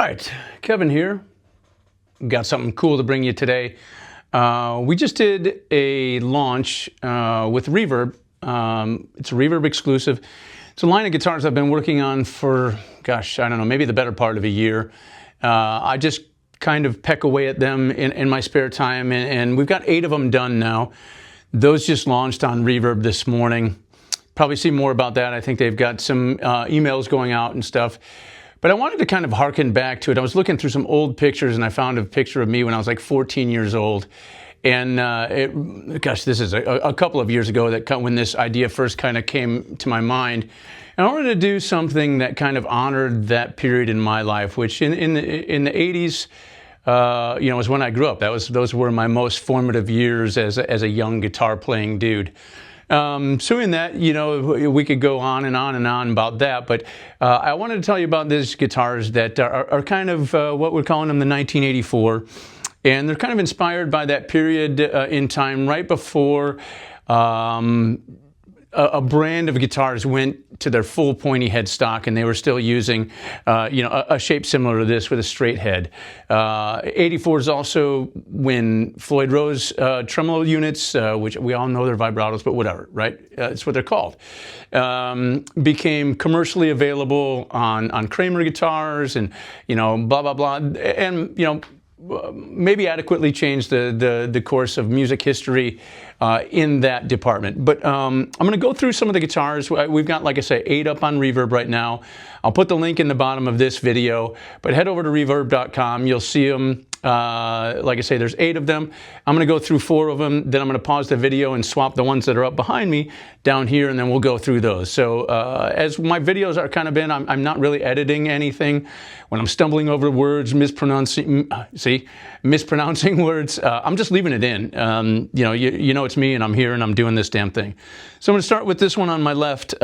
right, Kevin here. Got something cool to bring you today. We just did a launch with Reverb. It's a Reverb exclusive. It's a line of guitars I've been working on for, gosh, I don't know, maybe the better part of a year. I just kind of peck away at them in my spare time, and we've got 8 of them done now. Those just launched on Reverb this morning. Probably see more about that. I think they've got some emails going out and stuff. But I wanted to kind of harken back to it. I was looking through some old pictures, and I found a picture of me when I was like 14 years old. And gosh, this is a couple of years ago that when this idea first kind of came to my mind. And I wanted to do something that kind of honored that period in my life, which in the 80s, was when I grew up. Those were my most formative years as a young guitar playing dude. So in that, we could go on and on and on about that, but I wanted to tell you about these guitars that are kind of what we're calling them the 1984, and they're kind of inspired by that period in time right before a brand of guitars went to their full pointy headstock, and they were still using, a shape similar to this with a straight head. 84 is also when Floyd Rose tremolo units, which we all know they're vibratos, but whatever, right? It's what they're called. Became commercially available on Kramer guitars, and blah blah blah, and maybe adequately changed the course of music history in that department. But I'm going to go through some of the guitars. We've got, like I say, 8 up on Reverb right now. I'll put the link in the bottom of this video, but head over to reverb.com. You'll see them. Like I say, there's 8 of them. I'm going to go through 4 of them. Then I'm going to pause the video and swap the ones that are up behind me down here, and then we'll go through those. So as my videos are kind of been, I'm not really editing anything. When I'm stumbling over words, mispronouncing words, I'm just leaving it in. You know it's me, and I'm here, and I'm doing this damn thing. So I'm going to start with this one on my left.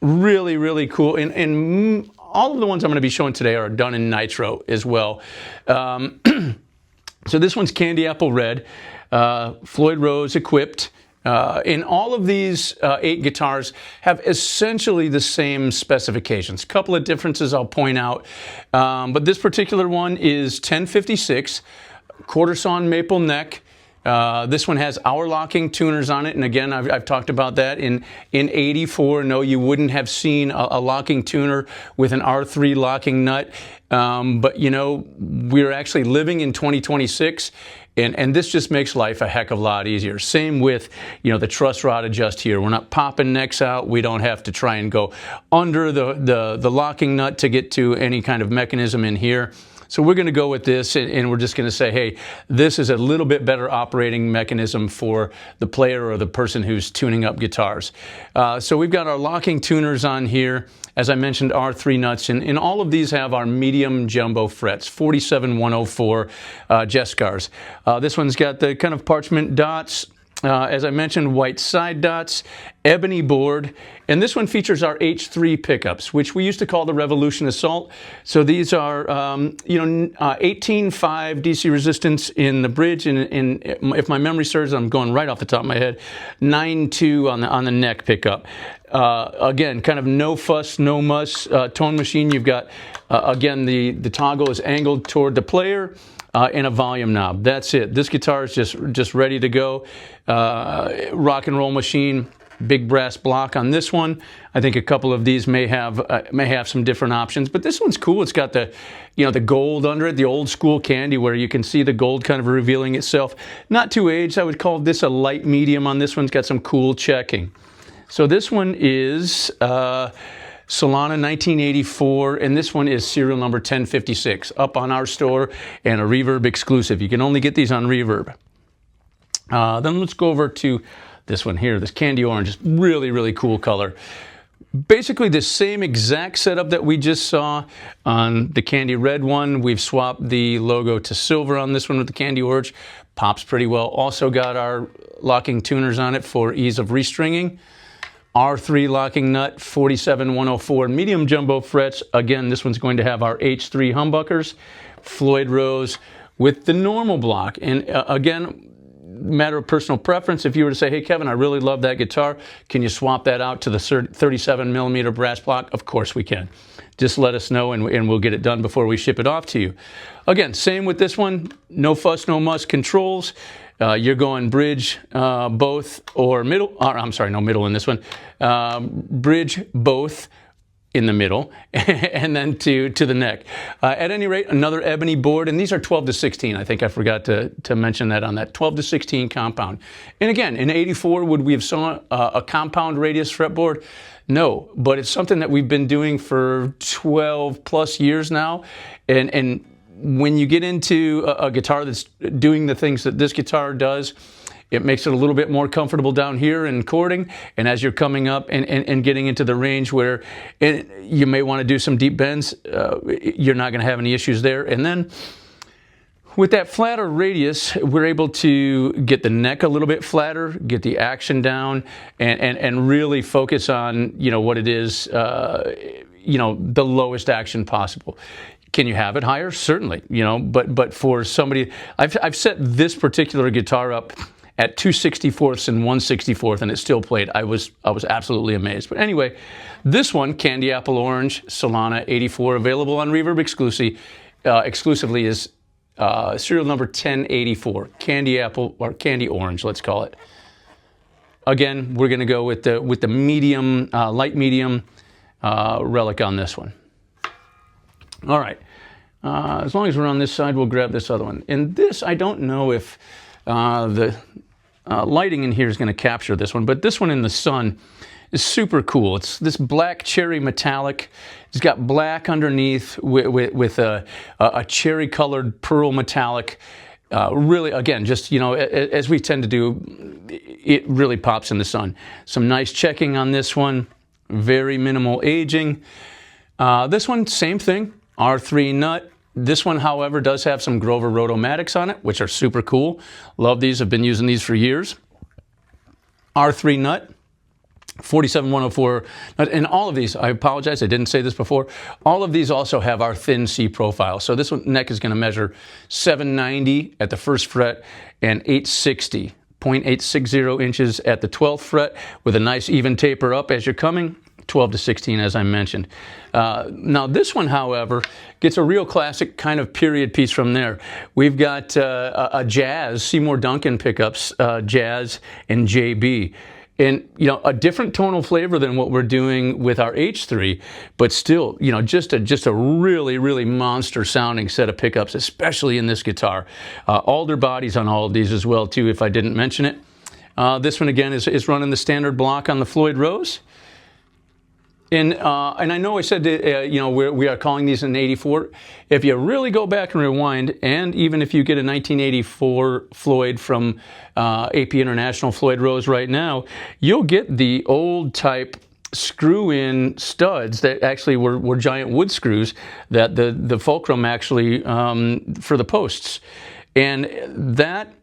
Really, really cool. And all of the ones I'm going to be showing today are done in nitro as well. So this one's Candy Apple Red, Floyd Rose equipped. And all of these 8 guitars have essentially the same specifications. A couple of differences I'll point out. But this particular one is 1056, quarter sawn maple neck. This one has hour locking tuners on it, and again, I've talked about that in 84. No, you wouldn't have seen a locking tuner with an R3 locking nut, but we're actually living in 2026, and this just makes life a heck of a lot easier. Same with the truss rod adjust here. We're not popping necks out. We don't have to try and go under the locking nut to get to any kind of mechanism in here. So we're going to go with this, and we're just going to say, hey, this is a little bit better operating mechanism for the player or the person who's tuning up guitars. So we've got our locking tuners on here. As I mentioned, R3 nuts, and all of these have our medium jumbo frets, 47104 Jescars. This one's got the kind of parchment dots. As I mentioned, white side dots, ebony board, and this one features our H3 pickups, which we used to call the Revolution Assault. So these are, 18.5 DC resistance in the bridge, and if my memory serves, I'm going right off the top of my head, 9.2 on the neck pickup. Again, kind of no fuss, no muss tone machine. You've got, again, the toggle is angled toward the player. And a volume knob. That's it. This guitar is just ready to go. Rock and roll machine. Big brass block on this one. I think a couple of these may have some different options, but this one's cool. It's got the gold under it, the old school candy where you can see the gold kind of revealing itself. Not too aged. I would call this a light medium on this one. It's got some cool checking. So this one is Solana 1984, and this one is serial number 1056, up on our store and a Reverb exclusive. You can only get these on Reverb. Then let's go over to this one here, this candy orange, is really, really cool color. Basically the same exact setup that we just saw on the candy red one. We've swapped the logo to silver on this one with the candy orange. Pops pretty well. Also got our locking tuners on it for ease of restringing. R3 locking nut, 47104 medium jumbo frets. Again, this one's going to have our H3 humbuckers. Floyd Rose with the normal block. And again, matter of personal preference. If you were to say, hey, Kevin, I really love that guitar, can you swap that out to the 37mm brass block? Of course we can. Just let us know, and we'll get it done before we ship it off to you. Again, same with this one. No fuss, no muss controls. You're going bridge both or middle. I'm sorry, no middle in this one. Bridge both in the middle, and then to the neck. At any rate, another ebony board, and these are 12 to 16. I think I forgot to mention that on that 12 to 16 compound. And again, in 84, would we have saw a compound radius fretboard? No, but it's something that we've been doing for 12 plus years now, and when you get into a guitar that's doing the things that this guitar does, it makes it a little bit more comfortable down here in chording, and as you're coming up and getting into the range where you may want to do some deep bends, you're not going to have any issues there. And then with that flatter radius, we're able to get the neck a little bit flatter, get the action down, and really focus on, you know, what it is, you know, the lowest action possible. Can you have it higher? Certainly, you know, but for somebody, I've set this particular guitar up at 2/64ths and 1/64th, and it still played. I was absolutely amazed. But anyway, this one, Candy Apple Orange Solana 84, available on Reverb exclusively, is serial number 1084, Candy Apple or Candy Orange, let's call it. Again, we're going to go with the medium, light medium relic on this one. All right. As long as we're on this side, we'll grab this other one. And this, I don't know if the lighting in here is going to capture this one, but this one in the sun is super cool. It's this black cherry metallic. It's got black underneath with a cherry colored pearl metallic. Really, again, just, you know, as we tend to do, it really pops in the sun. Some nice checking on this one. Very minimal aging. This one, same thing. R3 nut. This one, however, does have some Grover Rotomatics on it, which are super cool. Love these. I've been using these for years. R3 nut, 47104 nut. And all of these, I apologize, I didn't say this before, all of these also have our thin C profile. So this one, neck is going to measure 790 at the first fret and 860, 0.860 inches at the 12th fret, with a nice even taper up as you're coming. 12 to 16, as I mentioned. Now this one, however, gets a real classic kind of period piece from there. We've got a Jazz, Seymour Duncan pickups, Jazz and JB. And, you know, a different tonal flavor than what we're doing with our H3, but still, you know, just a really, really monster sounding set of pickups, especially in this guitar. Alder bodies on all of these as well, too, if I didn't mention it. This one, again, is running the standard block on the Floyd Rose. And I know I said, you know, we are calling these an 84. If you really go back and rewind, and even if you get a 1984 Floyd from AP International Floyd Rose right now, you'll get the old type screw-in studs that actually were giant wood screws that the fulcrum actually for the posts. And that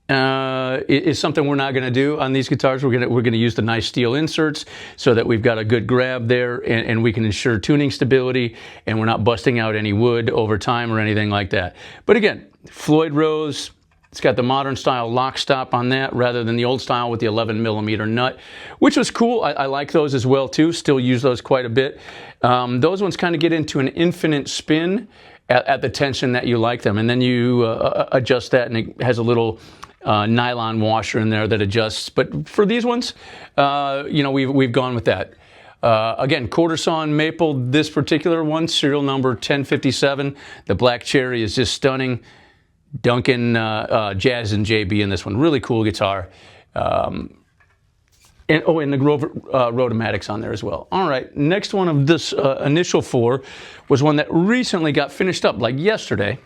is something we're not going to do on these guitars. We're going to use the nice steel inserts so that we've got a good grab there, and we can ensure tuning stability, and we're not busting out any wood over time or anything like that. But again, Floyd Rose, it's got the modern style lock stop on that rather than the old style with the 11mm nut, which was cool. I like those as well too. Still use those quite a bit. Those ones kind of get into an infinite spin at the tension that you like them, and then you adjust that, and it has a little nylon washer in there that adjusts. But for these ones, you know, we've gone with that. Again, quarter sawn maple, this particular one, serial number 1057. The black cherry is just stunning. Duncan Jazz and JB in this one. Really cool guitar. And the Grover Rotomatics on there as well. All right, next one of this initial four was one that recently got finished up, like yesterday.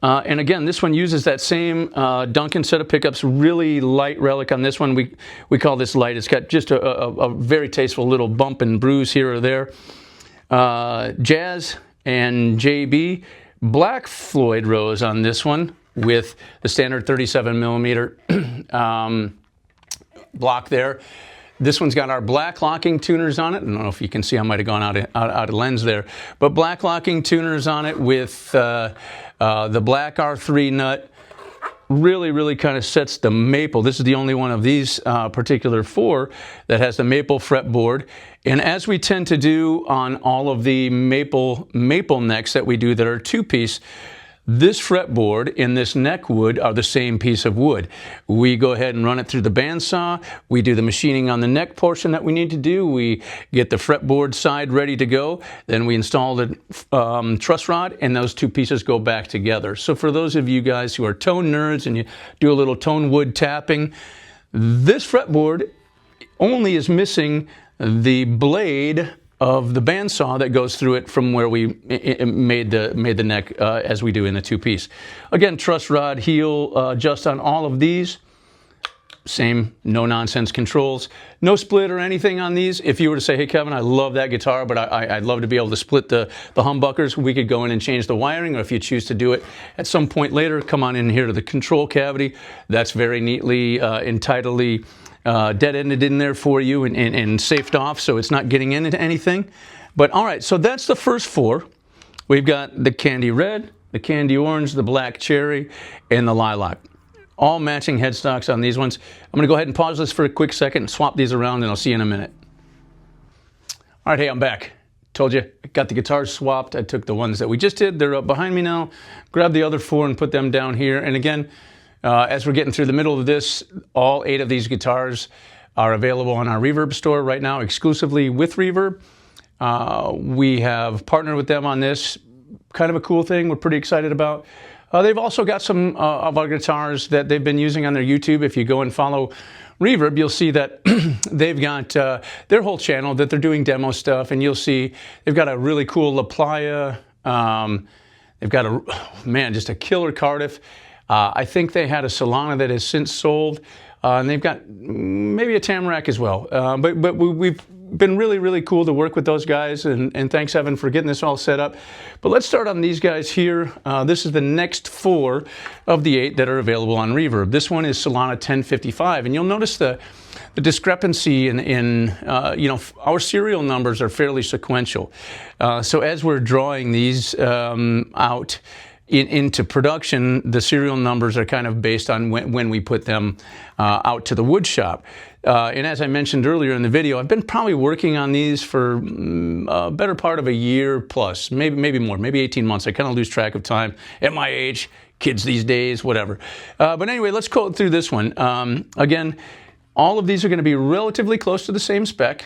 And again, this one uses that same Duncan set of pickups, really light relic on this one. We call this light. It's got just a very tasteful little bump and bruise here or there. Jazz and JB, black Floyd Rose on this one with the standard 37mm block there. This one's got our black locking tuners on it. I don't know if you can see, I might have gone out of lens there. But black locking tuners on it with the black R3 nut. really kind of sets the maple. This is the only one of these particular 4 that has the maple fretboard. And as we tend to do on all of the maple necks that we do that are 2-piece, this fretboard and this neck wood are the same piece of wood. We go ahead and run it through the bandsaw. We do the machining on the neck portion that we need to do. We get the fretboard side ready to go. Then we install the truss rod, and those 2 pieces go back together. So for those of you guys who are tone nerds and you do a little tone wood tapping, this fretboard only is missing the blade of the bandsaw that goes through it from where we made the neck as we do in the 2-piece. Again, truss rod heel just on all of these. Same no-nonsense controls. No split or anything on these. If you were to say, hey, Kevin, I love that guitar, but I'd love to be able to split the humbuckers, we could go in and change the wiring, or if you choose to do it at some point later, come on in here to the control cavity. That's very neatly and tidily dead-ended in there for you and safed off, so it's not getting into anything. But all right, so that's the first 4. We've got the candy red, the candy orange, the black cherry, and the lilac. All matching headstocks on these ones. I'm gonna go ahead and pause this for a quick second and swap these around, and I'll see you in a minute. All right, hey, I'm back. Told you, I got the guitars swapped. I took the ones that we just did. They're up behind me now. Grab the other 4 and put them down here. And again, as we're getting through the middle of this, all 8 of these guitars are available on our Reverb store right now, exclusively with Reverb. We have partnered with them on this. Kind of a cool thing we're pretty excited about. They've also got some of our guitars that they've been using on their YouTube. If you go and follow Reverb, you'll see that they've got their whole channel that they're doing demo stuff, and you'll see they've got a really cool La Playa. They've got just a killer Cardiff. I think they had a Solana that has since sold, and they've got maybe a Tamarack as well. But we've been really cool to work with those guys, and thanks, Evan, for getting this all set up. But let's start on these guys here. This is the next 4 of the 8 that are available on Reverb. This one is Solana 1055, and you'll notice the discrepancy in our serial numbers are fairly sequential. So as we're drawing these out into production, the serial numbers are kind of based on when we put them out to the wood shop. And as I mentioned earlier in the video, I've been probably working on these for a better part of a year plus, maybe more, maybe 18 months. I kind of lose track of time at my age, kids these days, whatever. But anyway, let's go through this one. Again, all of these are going to be relatively close to the same spec.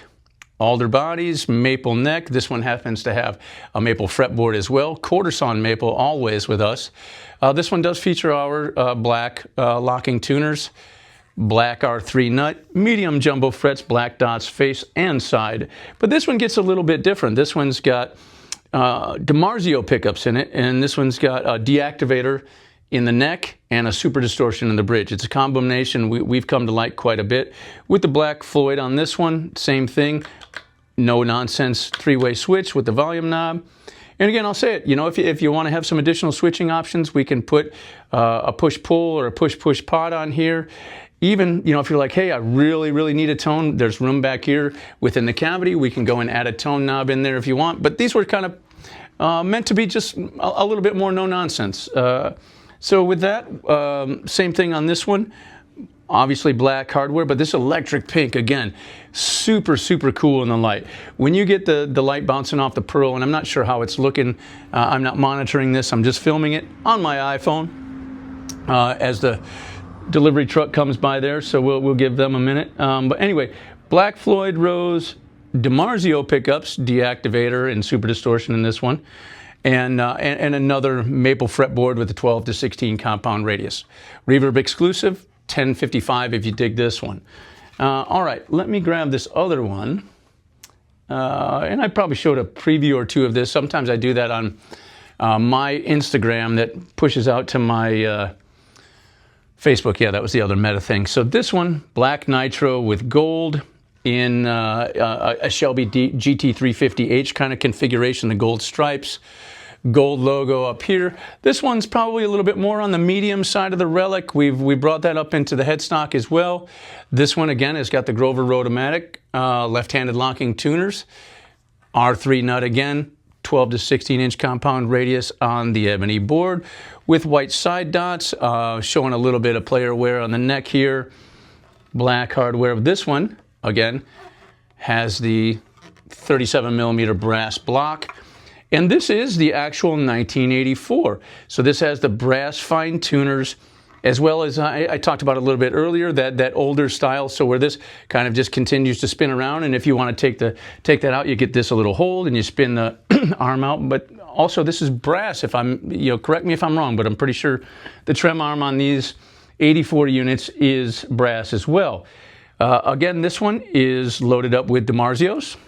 Alder bodies, maple neck. This one happens to have a maple fretboard as well. Quarter sawn maple always with us. This one does feature our black locking tuners. Black R3 nut, medium jumbo frets, black dots face and side. But this one gets a little bit different. This one's got DiMarzio pickups in it, and this one's got a deactivator in the neck and a super distortion in the bridge. It's a combination we've come to like quite a bit. With the black Floyd on this one, same thing. No nonsense 3-way switch with the volume knob. And again, I'll say it, if you want to have some additional switching options, we can put a push-pull or a push-push pot on here. Even, if you're like, hey, I really need a tone, there's room back here within the cavity. We can go and add a tone knob in there if you want. But these were kind of meant to be just a little bit more no-nonsense. So with that, same thing on this one. Obviously black hardware, but this electric pink, again, super cool in the light. When you get the light bouncing off the pearl, and I'm not sure how it's looking, I'm not monitoring this, I'm just filming it on my iPhone as the delivery truck comes by there, so we'll give them a minute. But anyway, black Floyd Rose DiMarzio pickups, deactivator and super distortion in this one, and another maple fretboard with a 12 to 16 compound radius. Reverb exclusive, 1055 if you dig this one. All right, let me grab this other one. And I probably showed a preview or two of this. Sometimes I do that on my Instagram that pushes out to my Facebook. Yeah, that was the other meta thing. So this one, black nitro with gold in a Shelby GT350H kind of configuration, the gold stripes, gold logo up here. This one's probably a little bit more on the medium side of the Relic. We brought that up into the headstock as well. This one, again, has got the Grover Rotomatic left-handed locking tuners. R3 nut again, 12 to 16 inch compound radius on the ebony board with white side dots, showing a little bit of player wear on the neck here. Black hardware. This one, again, has the 37 millimeter brass block. And this is the actual 1984. So this has the brass fine tuners, as well as I talked about a little bit earlier, that older style, so where this kind of just continues to spin around, and if you want to take that out, you get this a little hold and you spin the arm out. But also this is brass, if I'm, correct me if I'm wrong, but I'm pretty sure the trem arm on these 84 units is brass as well. Again, this one is loaded up with DiMarzios,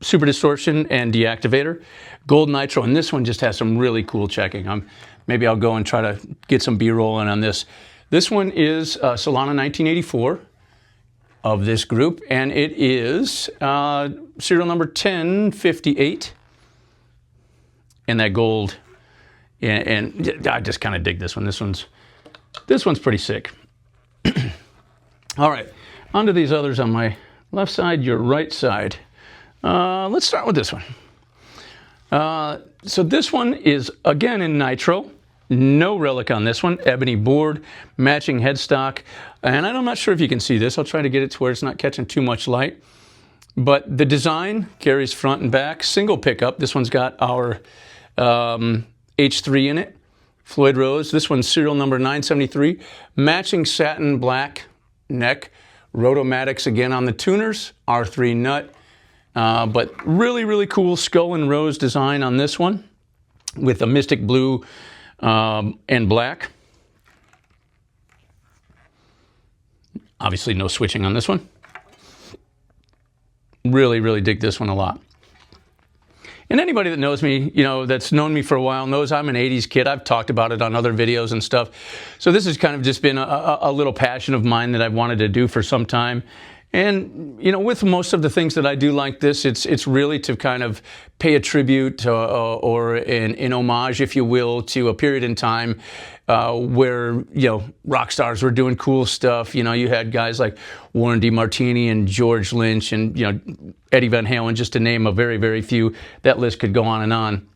super distortion and deactivator, gold nitro, and this one just has some really cool checking. Maybe I'll go and try to get some B-roll on this. This one is Solana 1984 of this group, and it is serial number 1058, and that gold. And I just kind of dig this one. This one's pretty sick. All right, on to these others on my left side, your right side. Let's start with this one. So this one is, again, in nitro. No relic on this one. Ebony board, matching headstock. And I'm not sure if you can see this. I'll try to get it to where it's not catching too much light. But the design carries front and back. Single pickup. This one's got our H3 in it. Floyd Rose. This one's serial number 973. Matching satin black neck. Rotomatics again on the tuners. R3 nut. But really, really cool skull and rose design on this one with a mystic blue and black. Obviously no switching on this one. Really, really dig this one a lot. And anybody that knows me, that's known me for a while, knows I'm an 80s kid. I've talked about it on other videos and stuff. So this has kind of just been a little passion of mine that I've wanted to do for some time. And, with most of the things that I do like this, it's really to kind of pay a tribute or an homage, if you will, to a period in time where, rock stars were doing cool stuff. You had guys like Warren DeMartini and George Lynch and, Eddie Van Halen, just to name a very, very few. That list could go on and on.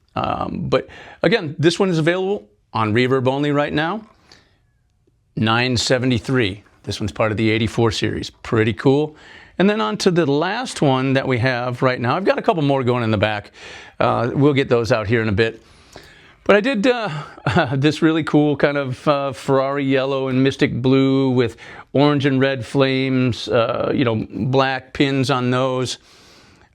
But again, this one is available on Reverb only right now. $973. This one's part of the 84 series. Pretty cool. And then on to the last one that we have right now. I've got a couple more going in the back. We'll get those out here in a bit. But I did this really cool kind of Ferrari yellow and mystic blue with orange and red flames, black pins on those.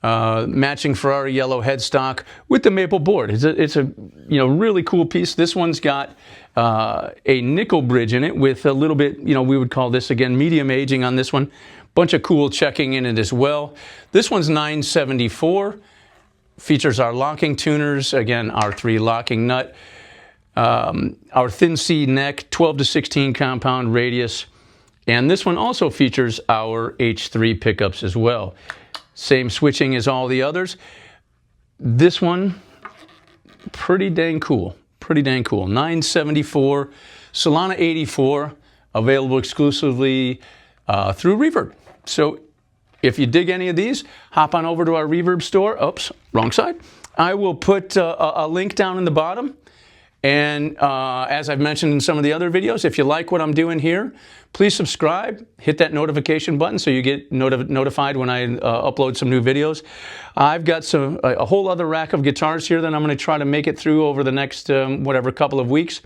Matching Ferrari yellow headstock with the maple board. It's a really cool piece. This one's got a nickel bridge in it with a little bit, we would call this, again, medium aging on this one. Bunch of cool checking in it as well. This one's 974. Features our locking tuners, again, R3 locking nut. Our thin C neck, 12 to 16 compound radius. And this one also features our H3 pickups as well. Same switching as all the others. This one, pretty dang cool. Pretty dang cool. 974, Solana 84, available exclusively through Reverb. So if you dig any of these, hop on over to our Reverb store. Oops, wrong side. I will put a link down in the bottom. And as I've mentioned in some of the other videos, if you like what I'm doing here, please subscribe, hit that notification button so you get notified when I upload some new videos. I've got a whole other rack of guitars here that I'm going to try to make it through over the next, couple of weeks.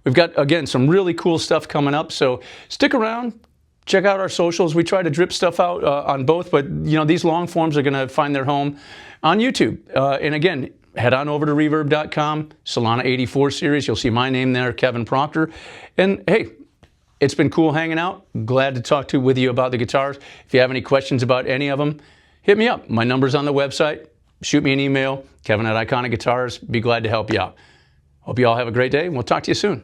We've got, again, some really cool stuff coming up, so stick around. Check out our socials. We try to drip stuff out on both, but these long forms are going to find their home on YouTube. And again, head on over to reverb.com, Solana 84 series. You'll see my name there, Kevin Proctor. And hey, it's been cool hanging out. Glad to talk with you about the guitars. If you have any questions about any of them, hit me up. My number's on the website. Shoot me an email, Kevin at Iconic Guitars. Be glad to help you out. Hope you all have a great day, and we'll talk to you soon.